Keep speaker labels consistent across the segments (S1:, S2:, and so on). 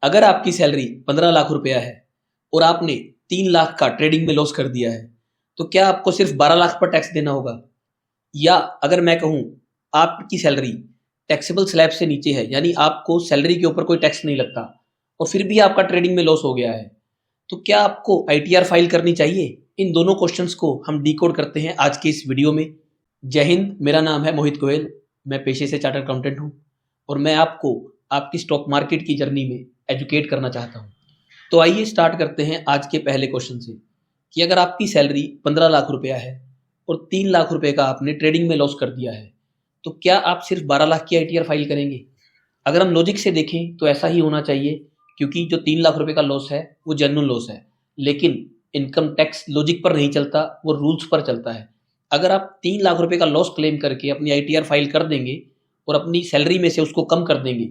S1: अगर आपकी सैलरी 15 लाख रुपया है और आपने 3 लाख का ट्रेडिंग में लॉस कर दिया है, तो क्या आपको सिर्फ 12 लाख पर टैक्स देना होगा? या अगर मैं कहूँ आपकी सैलरी टैक्सेबल स्लैब से नीचे है, यानी आपको सैलरी के ऊपर कोई टैक्स नहीं लगता और फिर भी आपका ट्रेडिंग में लॉस हो गया है, तो क्या आपको आईटीआर फाइल करनी चाहिए? इन दोनों क्वेश्चंस को हम डिकोड करते हैं आज के इस वीडियो में। जय हिंद, मेरा नाम है मोहित गोयल, मैं पेशे से चार्टर्ड अकाउंटेंट हूँ और मैं आपको आपकी स्टॉक मार्केट की जर्नी में एजुकेट करना चाहता हूँ। तो आइए स्टार्ट करते हैं आज के पहले क्वेश्चन से कि अगर आपकी सैलरी 15 लाख रुपया है और 3 लाख रुपए का आपने ट्रेडिंग में लॉस कर दिया है, तो क्या आप सिर्फ 12 लाख की आईटीआर फाइल करेंगे? अगर हम लॉजिक से देखें तो ऐसा ही होना चाहिए, क्योंकि जो 3 लाख रुपए का लॉस है वो जेन्युइन लॉस है, लेकिन इनकम टैक्स लॉजिक पर नहीं चलता, वो रूल्स पर चलता है। अगर आप 3 लाख रुपए का लॉस क्लेम करके अपनी आईटीआर फाइल कर देंगे और अपनी सैलरी में से उसको कम कर देंगे,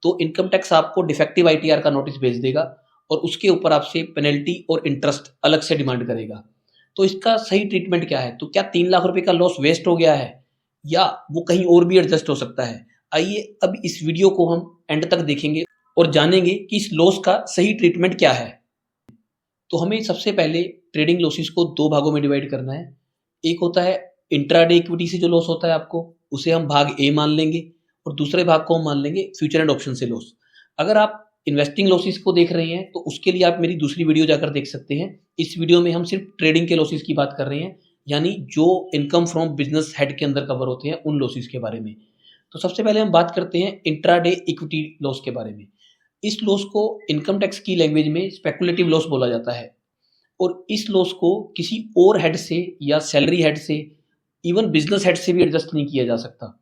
S1: तो इनकम टैक्स आपको डिफेक्टिव आईटीआर का नोटिस भेज देगा और उसके ऊपर आपसे पेनल्टी और इंटरेस्ट अलग से डिमांड करेगा। तो इसका सही ट्रीटमेंट क्या है? तो क्या 3 लाख रुपए का लॉस वेस्ट हो गया है या वो कहीं और भी एडजस्ट हो सकता है? आइए अब इस वीडियो को हम एंड तक देखेंगे और जानेंगे कि इस लॉस का सही ट्रीटमेंट क्या है। तो हमें सबसे पहले ट्रेडिंग लॉसेस को दो भागों में डिवाइड करना है। एक होता है इंट्राडे इक्विटी से जो लॉस होता है आपको, उसे हम भाग ए मान लेंगे, और दूसरे भाग को हम मान लेंगे फ्यूचर एंड ऑप्शन से लॉस। अगर आप इन्वेस्टिंग लॉसेस को देख रहे हैं तो उसके लिए आप मेरी दूसरी वीडियो जाकर देख सकते हैं। इस वीडियो में हम सिर्फ ट्रेडिंग के लॉसेस की बात कर रहे हैं, यानी जो इनकम फ्रॉम बिजनेस हेड के अंदर कवर होते हैं उन लॉसेस के बारे में। तो सबसे पहले हम बात करते हैं इंट्राडे इक्विटी लॉस के बारे में। इस लॉस को इनकम टैक्स की लैंग्वेज में स्पेकुलेटिव लॉस बोला जाता है और इस लॉस को किसी और हेड से या सैलरी हेड से, इवन बिजनेस हेड से भी एडजस्ट नहीं किया जा सकता।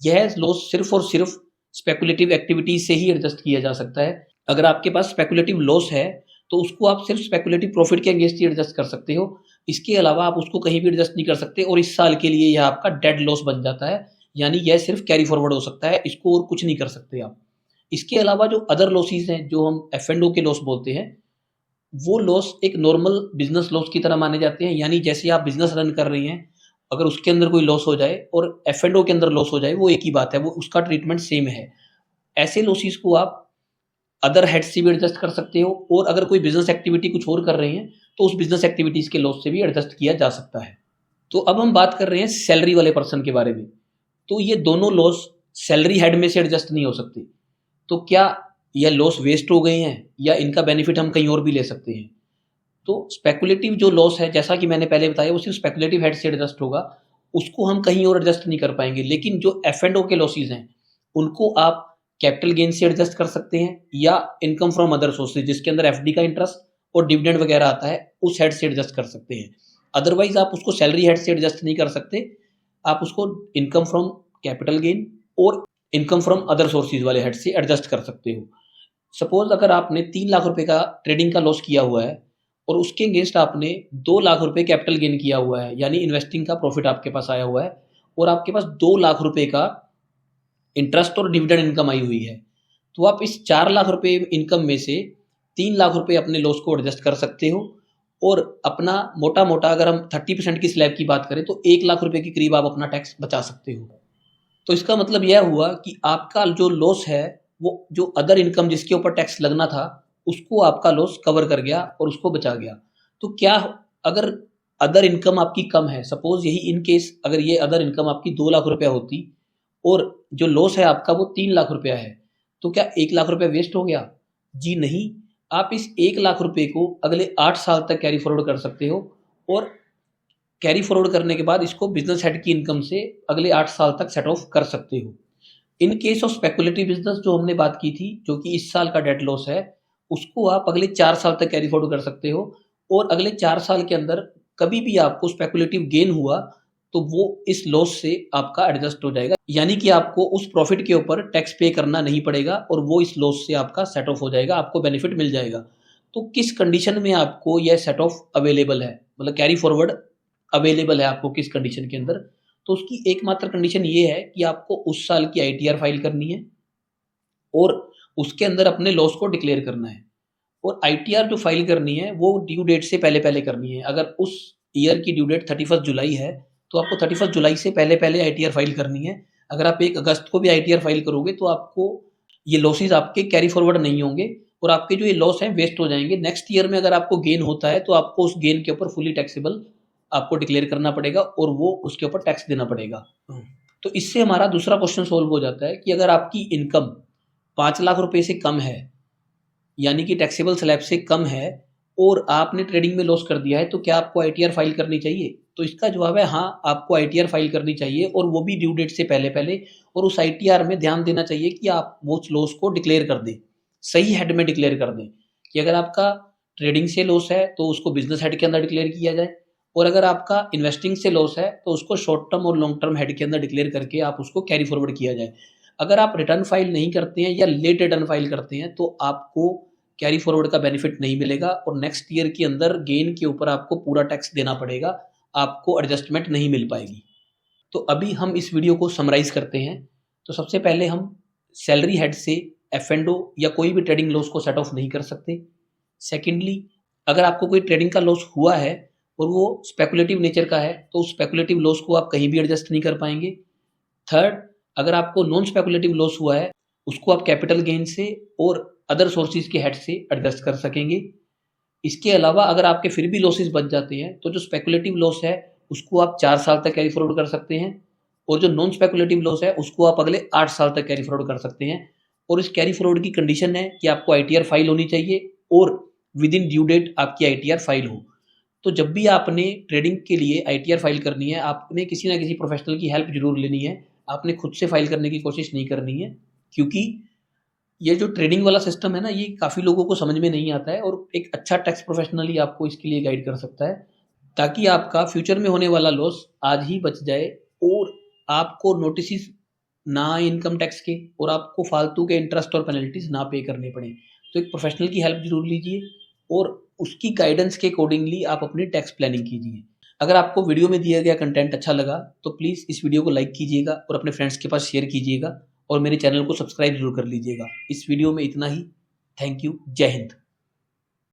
S1: यह लॉस सिर्फ और सिर्फ स्पेकुलेटिव एक्टिविटीज से ही एडजस्ट किया जा सकता है। अगर आपके पास स्पेकुलेटिव लॉस है तो उसको आप सिर्फ स्पेकुलेटिव प्रॉफिट के अगेंस्ट ही एडजस्ट कर सकते हो, इसके अलावा आप उसको कहीं भी एडजस्ट नहीं कर सकते और इस साल के लिए यह आपका डेड लॉस बन जाता है, यानी यह सिर्फ कैरी फॉरवर्ड हो सकता है, इसको और कुछ नहीं कर सकते आप। इसके अलावा जो अदर लॉसेस हैं, जो हम F&O के लॉस बोलते हैं, वो लॉस एक नॉर्मल बिजनेस लॉस की तरह माने जाते हैं। यानी जैसे आप बिजनेस रन कर रही हैं, अगर उसके अंदर कोई लॉस हो जाए और F&O के अंदर लॉस हो जाए, वो एक ही बात है, वो उसका ट्रीटमेंट सेम है। ऐसे लॉसेस को आप अदर हेड से भी एडजस्ट कर सकते हो और अगर कोई बिजनेस एक्टिविटी कुछ और कर रहे हैं तो उस बिजनेस एक्टिविटीज के लॉस से भी एडजस्ट किया जा सकता है। तो अब हम बात कर रहे हैं सैलरी वाले पर्सन के बारे में। तो ये दोनों लॉस सैलरी हेड में से एडजस्ट नहीं हो सकते। तो क्या यह लॉस वेस्ट हो गए हैं या इनका बेनिफिट हम कहीं और भी ले सकते हैं? तो स्पेकुलेटिव जो लॉस है, जैसा कि मैंने पहले बताया, वो सिर्फ स्पेकुलेटिव हेड से एडजस्ट होगा, उसको हम कहीं और एडजस्ट नहीं कर पाएंगे। लेकिन जो F&O के लॉसेस हैं उनको आप कैपिटल गेन से एडजस्ट कर सकते हैं या इनकम फ्रॉम अदर सोर्सेज, जिसके अंदर एफडी का इंटरेस्ट और डिविडेंड वगैरह आता है, उस हेड से एडजस्ट कर सकते हैं। अदरवाइज आप उसको सैलरी हेड से एडजस्ट नहीं कर सकते, आप उसको इनकम फ्रॉम कैपिटल गेन और इनकम फ्रॉम अदर सोर्सेज वाले हेड से एडजस्ट कर सकते हो। सपोज अगर आपने 3 लाख रुपए का ट्रेडिंग का लॉस किया हुआ है और उसके अगेंस्ट आपने 2 लाख रुपए कैपिटल गेन किया हुआ है, यानी इन्वेस्टिंग का प्रॉफिट आपके पास आया हुआ है और आपके पास 2 लाख रुपए का इंटरेस्ट और डिविडेंड इनकम आई हुई है, तो आप इस 4 लाख रुपए इनकम में से 3 लाख रुपए अपने लॉस को एडजस्ट कर सकते हो और अपना मोटा मोटा अगर हम 30% की स्लैब की बात करें तो 1 लाख रुपए के करीब आप अपना टैक्स बचा सकते हो। तो इसका मतलब यह हुआ कि आपका जो लॉस है, वो जो अदर इनकम जिसके ऊपर टैक्स लगना था, उसको आपका लॉस कवर कर गया और उसको बचा गया। तो क्या अगर अदर इनकम आपकी कम है, सपोज यही इन केस अगर ये अदर इनकम आपकी 2 लाख रुपया होती और जो लॉस है आपका वो 3 लाख रुपया है, तो क्या 1 लाख रुपया वेस्ट हो गया? जी नहीं, आप इस 1 लाख रुपए को अगले 8 साल तक कैरी फॉरवर्ड कर सकते हो और कैरी फॉरवर्ड करने के बाद इसको बिजनेस हेड की इनकम से अगले 8 साल तक सेट ऑफ कर सकते हो। In case of speculative business जो हमने बात की थी, जो कि इस साल का डेड लॉस है, उसको आप अगले 4 साल तक कैरी फॉरवर्ड कर सकते हो और अगले 4 साल के अंदर कभी भी आपको स्पेकुलेटिव गेन हुआ तो वो इस लॉस से आपका एडजस्ट हो जाएगा, यानी कि आपको उस प्रॉफिट के ऊपर टैक्स पे करना नहीं पड़ेगा और वो इस लॉस से आपका सेट ऑफ हो जाएगा, आपको बेनिफिट मिल जाएगा। तो किस कंडीशन में आपको यह सेट ऑफ अवेलेबल है, मतलब कैरी फॉरवर्ड अवेलेबल है आपको किस कंडीशन के अंदर? तो उसकी एकमात्र कंडीशन ये है कि आपको उस साल की आईटीआर फाइल करनी है और उसके अंदर अपने लॉस को डिक्लेयर करना है। और आईटीआर जो फाइल करनी है वो ड्यू डेट से पहले पहले करनी है। अगर उस ईयर की ड्यू डेट 31 जुलाई है तो आपको 31 जुलाई से पहले पहले आईटीआर फाइल करनी है। अगर आप 1 अगस्त को भी आईटीआर फाइल करोगे तो आपको ये लॉसेस आपके कैरी फॉरवर्ड नहीं होंगे और आपके जो ये लॉस हैं वेस्ट हो जाएंगे। नेक्स्ट ईयर में अगर आपको गेन होता है तो आपको उस गेन के ऊपर फुली टैक्सेबल आपको डिक्लेयर करना पड़ेगा और वो उसके ऊपर टैक्स देना पड़ेगा। तो इससे हमारा दूसरा क्वेश्चन सोल्व हो जाता है कि अगर आपकी इनकम 5 लाख रुपए से कम है, यानी कि टैक्सेबल स्लैब से कम है, और आपने ट्रेडिंग में लॉस कर दिया है, तो क्या आपको आईटीआर फाइल करनी चाहिए? तो इसका जवाब है हाँ, आपको आईटीआर फाइल करनी चाहिए, और वो भी ड्यू डेट से पहले पहले। और उस आईटीआर में ध्यान देना चाहिए कि आप वो लॉस को डिक्लेयर कर दें, सही हेड में डिक्लेयर कर दें कि अगर आपका ट्रेडिंग से लॉस है तो उसको बिजनेस हेड के अंदर डिक्लेयर किया जाए, और अगर आपका इन्वेस्टिंग से लॉस है तो उसको शॉर्ट टर्म और लॉन्ग टर्म हेड के अंदर डिक्लेयर करके आप उसको कैरी फॉरवर्ड किया जाए। अगर आप रिटर्न फाइल नहीं करते हैं या लेट रिटर्न फाइल करते हैं तो आपको कैरी फॉरवर्ड का बेनिफिट नहीं मिलेगा, और नेक्स्ट ईयर के अंदर गेन के ऊपर आपको पूरा टैक्स देना पड़ेगा, आपको एडजस्टमेंट नहीं मिल पाएगी। तो अभी हम इस वीडियो को समराइज करते हैं। तो सबसे पहले हम सैलरी हेड से एफ&ओ या कोई भी ट्रेडिंग लॉस को सेट ऑफ नहीं कर सकते। सेकेंडली, अगर आपको कोई ट्रेडिंग का लॉस हुआ है और वो स्पेकुलेटिव नेचर का है तो उस स्पेकुलेटिव लॉस को आप कहीं भी एडजस्ट नहीं कर पाएंगे। थर्ड, अगर आपको नॉन स्पेकुलेटिव लॉस हुआ है उसको आप कैपिटल गेन से और अदर सोर्सेज के हेड से एडजस्ट कर सकेंगे। इसके अलावा अगर आपके फिर भी लॉसेस बच जाते हैं तो जो स्पेकुलेटिव लॉस है उसको आप 4 साल तक कैरी फॉरवर्ड कर सकते हैं, और जो नॉन स्पेकुलेटिव लॉस है उसको आप अगले 8 साल तक कैरी फॉरवर्ड कर सकते हैं। और इस कैरी फॉरवर्ड की कंडीशन है कि आपको आईटीआर फाइल होनी चाहिए और विद इन ड्यू डेट आपकी आईटीआर फाइल हो। तो जब भी आपने ट्रेडिंग के लिए आईटीआर फाइल करनी है, आपने किसी ना किसी प्रोफेशनल की हेल्प जरूर लेनी है, आपने खुद से फाइल करने की कोशिश नहीं करनी है, क्योंकि ये जो ट्रेडिंग वाला सिस्टम है ना, ये काफ़ी लोगों को समझ में नहीं आता है, और एक अच्छा टैक्स प्रोफेशनल ही आपको इसके लिए गाइड कर सकता है, ताकि आपका फ्यूचर में होने वाला लॉस आज ही बच जाए और आपको नोटिस ना आए इनकम टैक्स के, और आपको फालतू के इंटरेस्ट और पेनल्टीज ना पे करने पड़े। तो एक प्रोफेशनल की हेल्प जरूर लीजिए और उसकी गाइडेंस के अकॉर्डिंगली आप अपनी टैक्स प्लानिंग कीजिए। अगर आपको वीडियो में दिया गया कंटेंट अच्छा लगा तो प्लीज़ इस वीडियो को लाइक कीजिएगा और अपने फ्रेंड्स के पास शेयर कीजिएगा, और मेरे चैनल को सब्सक्राइब जरूर कर लीजिएगा। इस वीडियो में इतना ही। Thank you. जय हिंद।